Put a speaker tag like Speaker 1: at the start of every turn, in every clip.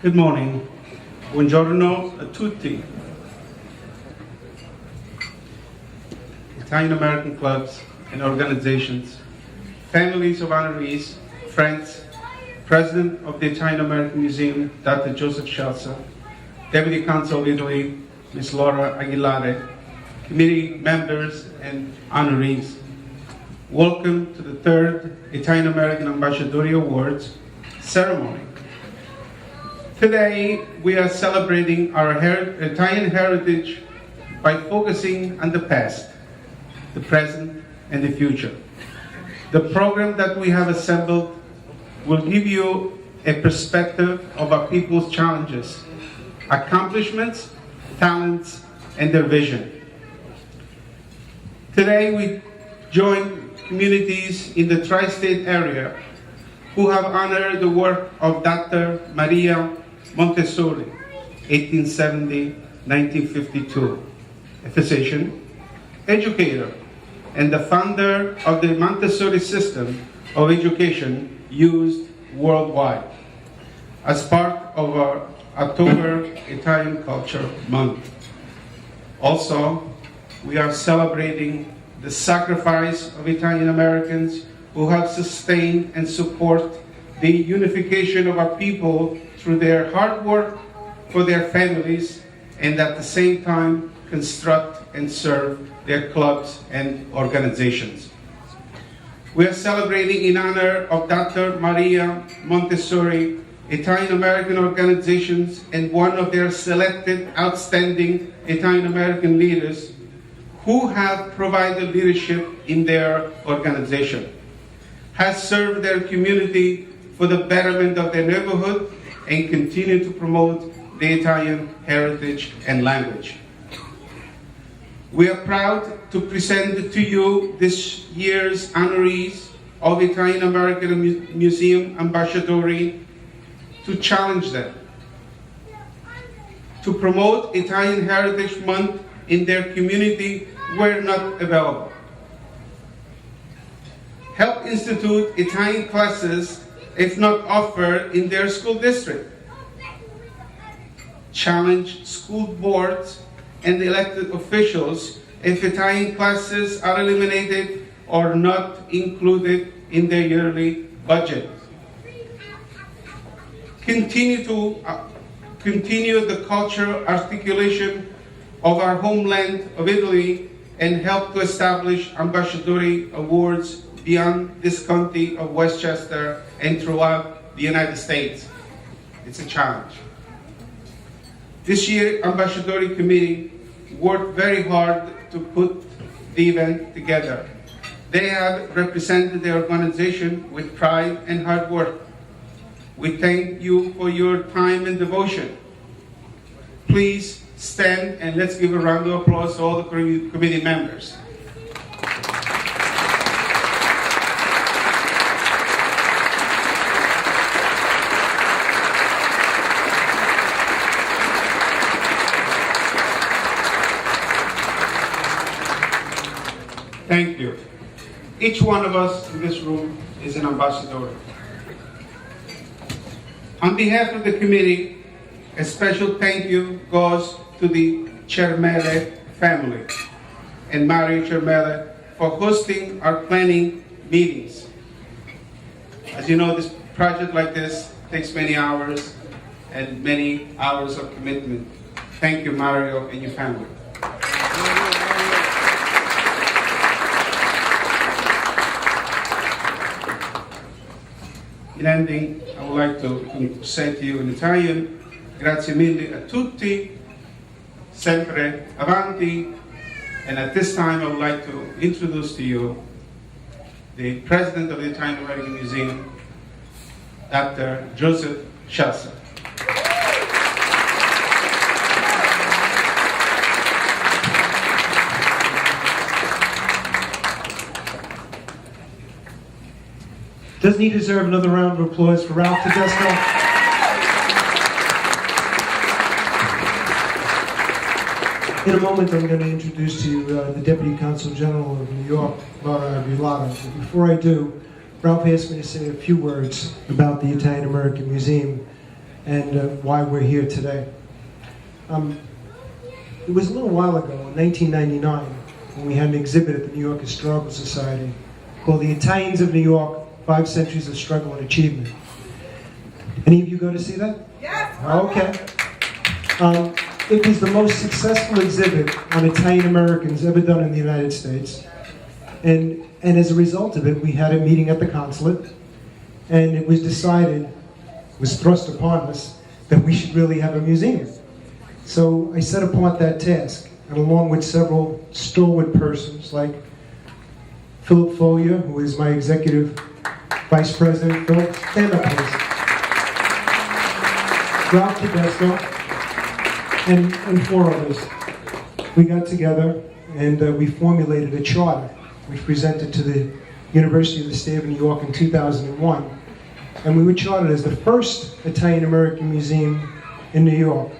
Speaker 1: Good morning. Buongiorno a tutti. Italian American clubs and organizations, families of honorees, friends, President of the Italian American Museum, Dr. Joseph Scelsa, Deputy Consul of Italy, Ms. Laura Aguilare, committee members and honorees. Welcome to the third Italian American Ambasciatori Awards ceremony. Today, we are celebrating our Italian heritage by focusing on the past, the present, and the future. The program that we have assembled will give you a perspective of our people's challenges, accomplishments, talents, and their vision. Today, we join communities in the tri-state area who have honored the work of Dr. Maria Montessori, 1870-1952, a physician, educator, and the founder of the Montessori system of education used worldwide as part of our October Italian Culture Month. Also, we are celebrating the sacrifice of Italian Americans who have sustained and support the unification of our people through their hard work for their families, and at the same time construct and serve their clubs and organizations. We are celebrating in honor of Dr. Maria Montessori, Italian American organizations, and one of their selected outstanding Italian American leaders who have provided leadership in their organization, has served their community for the betterment of their neighborhood, and continue to promote the Italian heritage and language. We are proud to present to you this year's honorees of Italian American Museum Ambasciatori to challenge them to promote Italian Heritage Month in their community where not available. Help institute Italian classes if not offered in their school district. Challenge school boards and elected officials if Italian classes are eliminated or not included in their yearly budget. Continue the cultural articulation of our homeland of Italy and help to establish Ambasciatori Awards beyond this county of Westchester and throughout the United States. It's a challenge. This year, Ambasciatori Committee worked very hard to put the event together. They have represented their organization with pride and hard work. We thank you for your time and devotion. Please stand and let's give a round of applause to all the committee members. Thank you. Each one of us in this room is an ambassador. On behalf of the committee, a special thank you goes to the Cermele family and Mario Cermele for hosting our planning meetings. As you know, this project like this takes many hours and many hours of commitment. Thank you, Mario, and your family. In ending, I would like to say to you in Italian, grazie mille a tutti, sempre avanti, and at this time I would like to introduce to you the President of the Italian American Museum, Dr. Joseph Scelsa.
Speaker 2: Doesn't he deserve another round of applause for Ralph Tedesco? In a moment, I'm going to introduce to you the Deputy Consul General of New York, Laura Aguilare. But before I do, Ralph asked me to say a few words about the Italian American Museum and why we're here today. It was a little while ago, in 1999, when we had an exhibit at the New York Historical Society called The Italians of New York, 5 Centuries of Struggle and Achievement. Any of you go to see that?
Speaker 3: Yes!
Speaker 2: Okay. It was the most successful exhibit on Italian Americans ever done in the United States. And as a result of it, we had a meeting at the consulate, and it was decided, was thrust upon us, that we should really have a museum. So I set apart that task, and along with several stalwart persons like Philip Follier, who is my executive vice president. Philip, stand up please. Ralph Tedesco, and 4 others. We got together and we formulated a charter which presented to the University of the State of New York in 2001. And we were chartered as the first Italian-American museum in New York,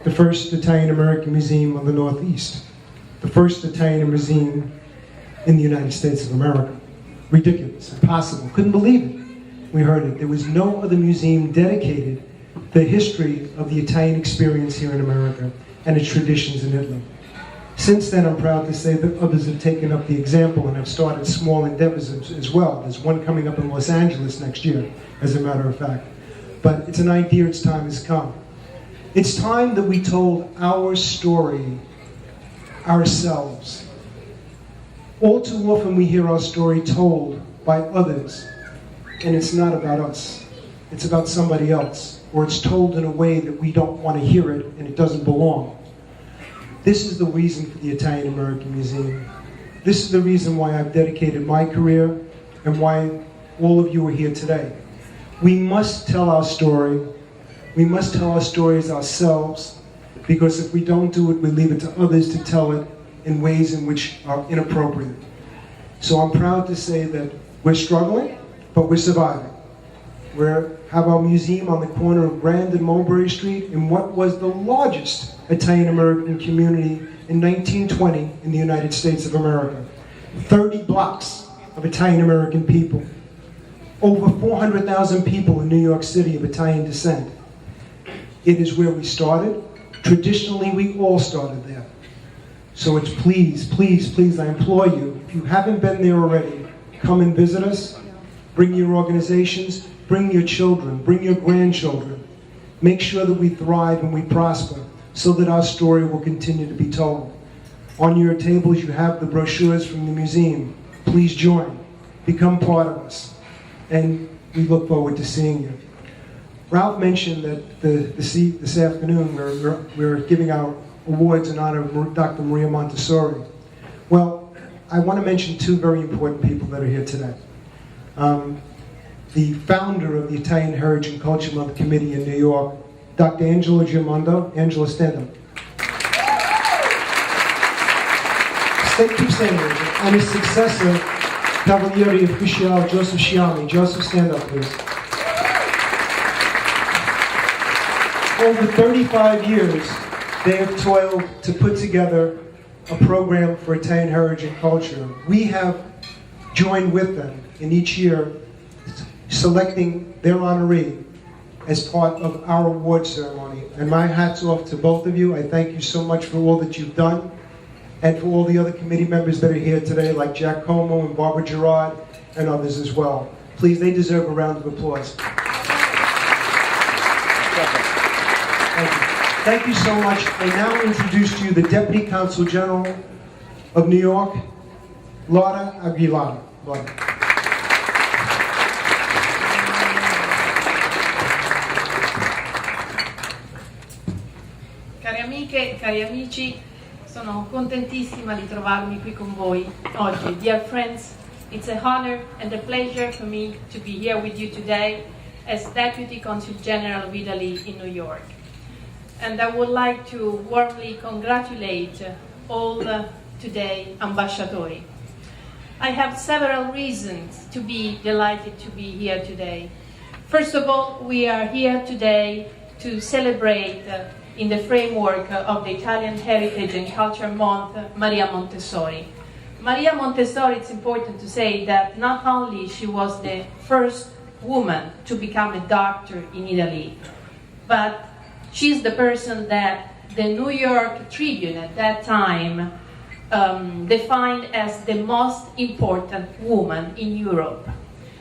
Speaker 2: the first Italian-American museum on the Northeast, the first Italian museum in the United States of America. Ridiculous, impossible, couldn't believe it. We heard it. There was no other museum dedicated to the history of the Italian experience here in America and its traditions in Italy. Since then, I'm proud to say that others have taken up the example and have started small endeavors as well. There's one coming up in Los Angeles next year, as a matter of fact. But it's an idea, its time has come. It's time that we told our story ourselves. All too often we hear our story told by others, and it's not about us. It's about somebody else, or it's told in a way that we don't want to hear it and it doesn't belong. This is the reason for the Italian-American Museum. This is the reason why I've dedicated my career and why all of you are here today. We must tell our story. We must tell our stories ourselves, because if we don't do it, we leave it to others to tell it in ways in which are inappropriate. So I'm proud to say that we're struggling, but we're surviving. We have our museum on the corner of Grand and Mulberry Street in what was the largest Italian-American community in 1920 in the United States of America. 30 blocks of Italian-American people. Over 400,000 people in New York City of Italian descent. It is where we started. Traditionally, we all started there. So it's please, please, please, I implore you, if you haven't been there already, come and visit us. Bring your organizations, bring your children, bring your grandchildren. Make sure that we thrive and we prosper so that our story will continue to be told. On your tables, you have the brochures from the museum. Please join. Become part of us. And we look forward to seeing you. Ralph mentioned that this afternoon we're giving our awards in honor of Dr. Maria Montessori. Well, I want to mention 2 very important people that are here today. The founder of the Italian Heritage and Culture Month Committee in New York, Dr. Angela Giamondo. Angela, stand up. Keep saying it. And his successor, Cavaliere Ufficiale Joseph Sciami. Joseph, stand up, please. Over 35 years, they have toiled to put together a program for Italian heritage and culture. We have joined with them in each year selecting their honoree as part of our award ceremony. And my hat's off to both of you. I thank you so much for all that you've done, and for all the other committee members that are here today, like Jack Como and Barbara Gerard and others as well. Please, they deserve a round of applause. Thank you. Thank you so much. I now introduce to you the Deputy Consul General of New York, Laura Aguilar. Laura.
Speaker 3: Cari amiche, cari amici, sono contentissima di trovarmi qui con voi oggi. Dear friends, it's a honor and a pleasure for me to be here with you today as Deputy Consul General of Italy in New York. And I would like to warmly congratulate all today Ambasciatori. I have several reasons to be delighted to be here today. First of all, we are here today to celebrate in the framework of the Italian Heritage and Culture Month, Maria Montessori. Maria Montessori, it's important to say that not only she was the first woman to become a doctor in Italy, but she's the person that the New York Tribune at that time defined as the most important woman in Europe.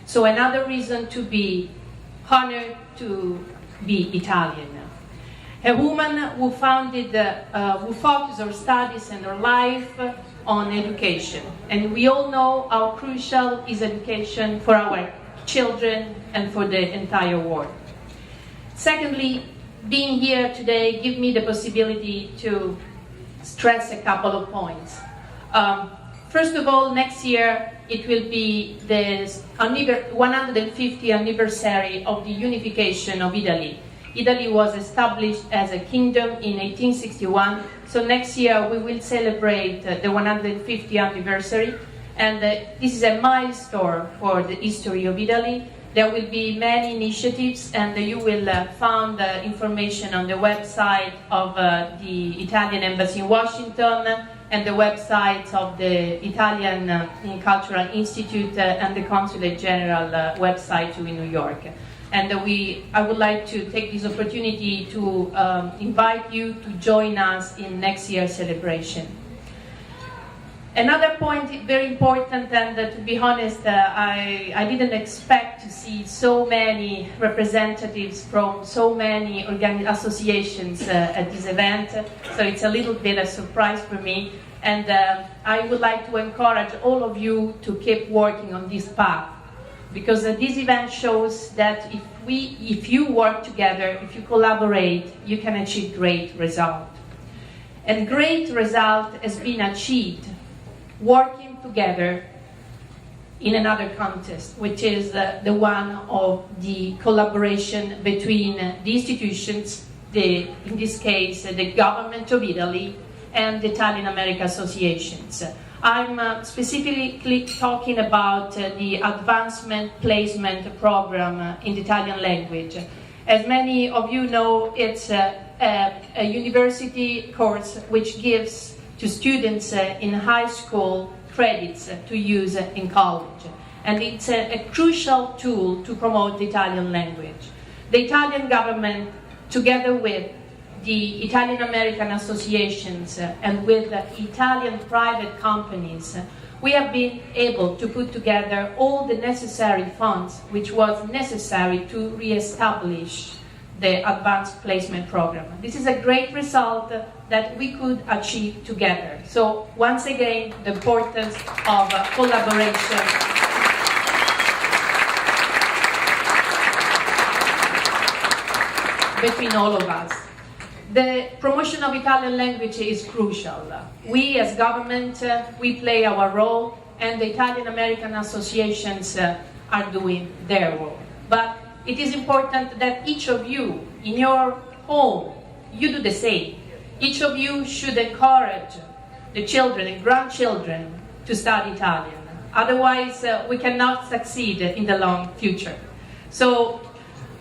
Speaker 3: So another reason to be honored to be Italian. A woman who who focused her studies and her life on education. And we all know how crucial is education for our children and for the entire world. Secondly, being here today gives me the possibility to stress a couple of points. First of all, next year it will be the 150th anniversary of the unification of Italy. Italy was established as a kingdom in 1861, so next year we will celebrate the 150th anniversary, and this is a milestone for the history of Italy. There will be many initiatives, and you will find information on the website of the Italian Embassy in Washington and the websites of the Italian Cultural Institute and the Consulate General website too in New York. And I would like to take this opportunity to invite you to join us in next year's celebration. Another point very important, and to be honest, I didn't expect to see so many representatives from so many associations at this event, so it's a little bit a surprise for me. And I would like to encourage all of you to keep working on this path, because this event shows that if you work together, if you collaborate, you can achieve great results. And great result has been achieved working together in another context, which is the one of the collaboration between the institutions, in this case, the government of Italy and the Italian American associations. I'm specifically talking about the Advancement Placement Program in the Italian language. As many of you know, it's a university course which gives to students in high school credits to use in college. And it's a crucial tool to promote the Italian language. The Italian government, together with the Italian American associations and with Italian private companies, we have been able to put together all the necessary funds which was necessary to re-establish the Advanced Placement Program. This is a great result that we could achieve together. So once again, the importance of collaboration between all of us. The promotion of Italian language is crucial. We as government, we play our role, and the Italian American associations are doing their role. But it is important that each of you, in your home, you do the same. Each of you should encourage the children and grandchildren to study Italian. Otherwise, we cannot succeed in the long future. So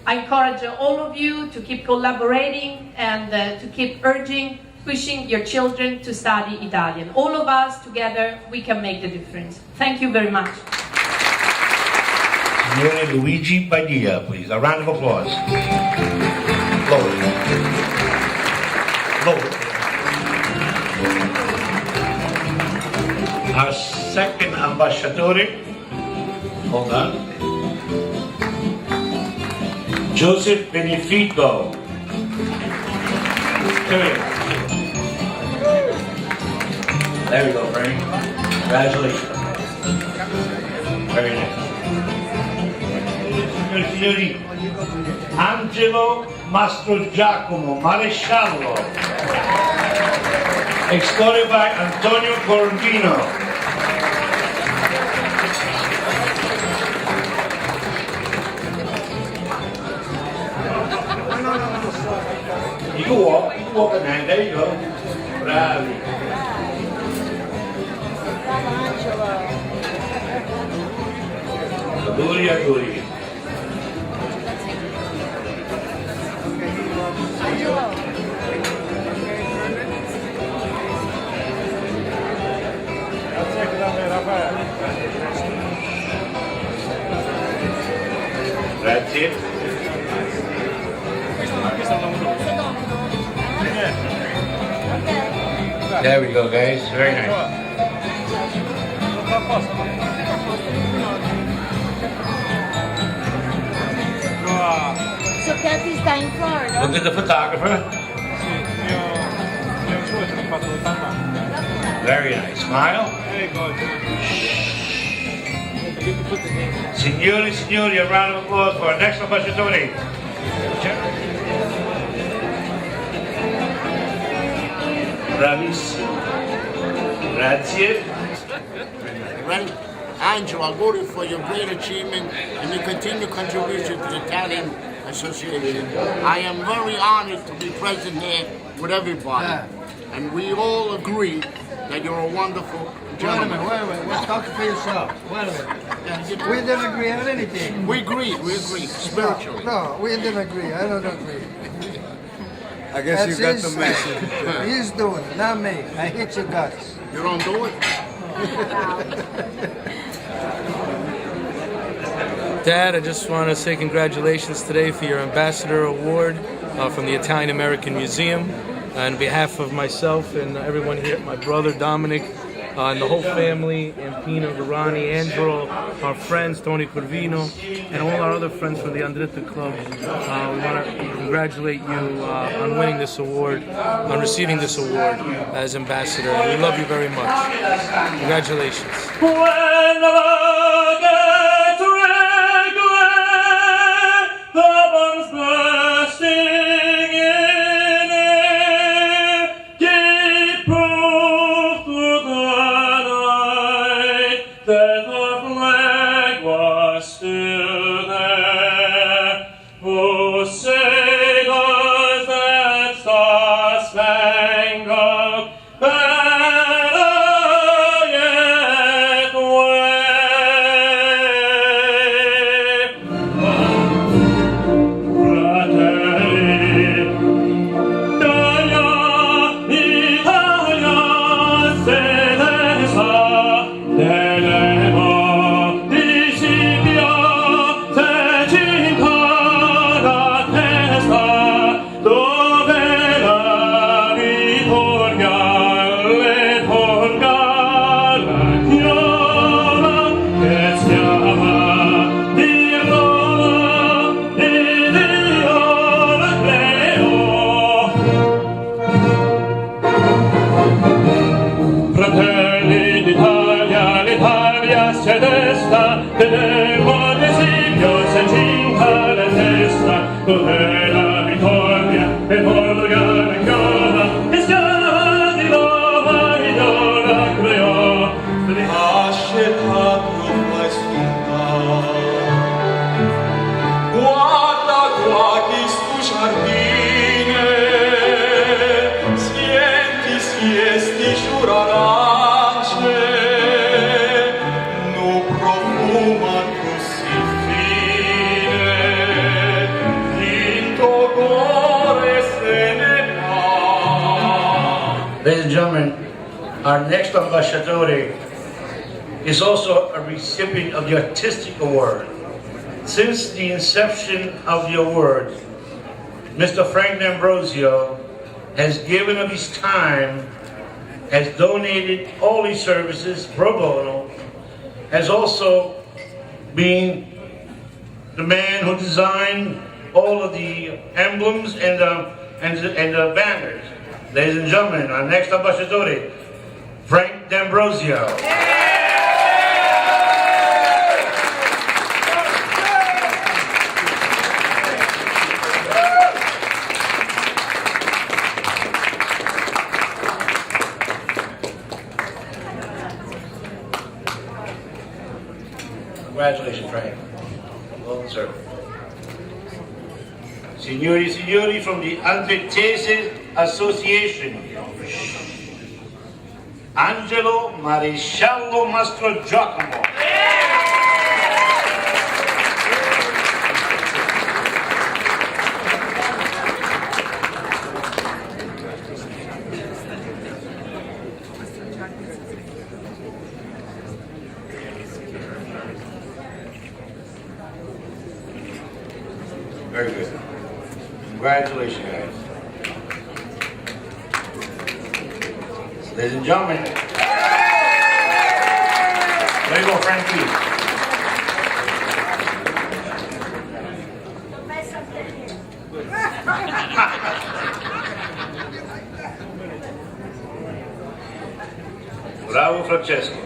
Speaker 3: I encourage all of you to keep collaborating and to keep pushing your children to study Italian. All of us together, we can make the difference. Thank you very much.
Speaker 4: Signore Luigi Badia, please. A round of applause. Lord. Our second Ambasciatori, hold on. Joseph Benefico. Come here. There we go, Frank. Congratulations. Very nice. Signori, Angelo Mastro Giacomo Maresciallo. Escorted by Antonio Corvino. You can walk in hand, there you go. Bravi. Auguri. Grazie. There we go, guys. Very nice.
Speaker 5: So Kathy sta in Florida?
Speaker 4: Look at the photographer. Very nice. Smile. Signori, signori, a round of applause for our next ambasciatori. Bravissimo. Grazie.
Speaker 6: Well, Angelo, I voted for your great achievement and your continued contribution to the Italian Association. I am very honored to be present here with everybody. And we all agree that you're a wonderful gentleman.
Speaker 7: Wait a minute. Talk for yourself. Wait a minute. We didn't agree on anything.
Speaker 6: We agree, spiritually.
Speaker 7: No, we didn't agree. I don't agree.
Speaker 8: I guess you got the
Speaker 7: his
Speaker 8: message.
Speaker 7: He's doing it, not me. I hate your guts.
Speaker 6: You don't do it?
Speaker 9: Dad, I just want to say congratulations today for your Ambassador Award from the Italian American Museum. On behalf of myself and everyone here, my brother Dominic, and the whole family, and Pino, Garani, Angelo, our friends, Tony Corvino, and all our other friends from the Andretta Club. We want to congratulate you on winning this award, on receiving this award as ambassador. We love you very much. Congratulations.
Speaker 4: Ladies and gentlemen, our next ambasciatori is also a recipient of the Artistic Award. Since the inception of the award, Mr. Frank D'Ambrosio has given of his time, has donated all his services pro bono, has also been the man who designed all of the emblems and the banners. Ladies and gentlemen, our next ambasciatori, Frank D'Ambrosio. Congratulations, Frank. Well deserved. Signori, signori, from the Andrettese Association, Angelo Maresciallo Mastro Giacomo. Very good. Congratulations, guys. Ladies and gentlemen, prego Frankie. Bravo Francesco.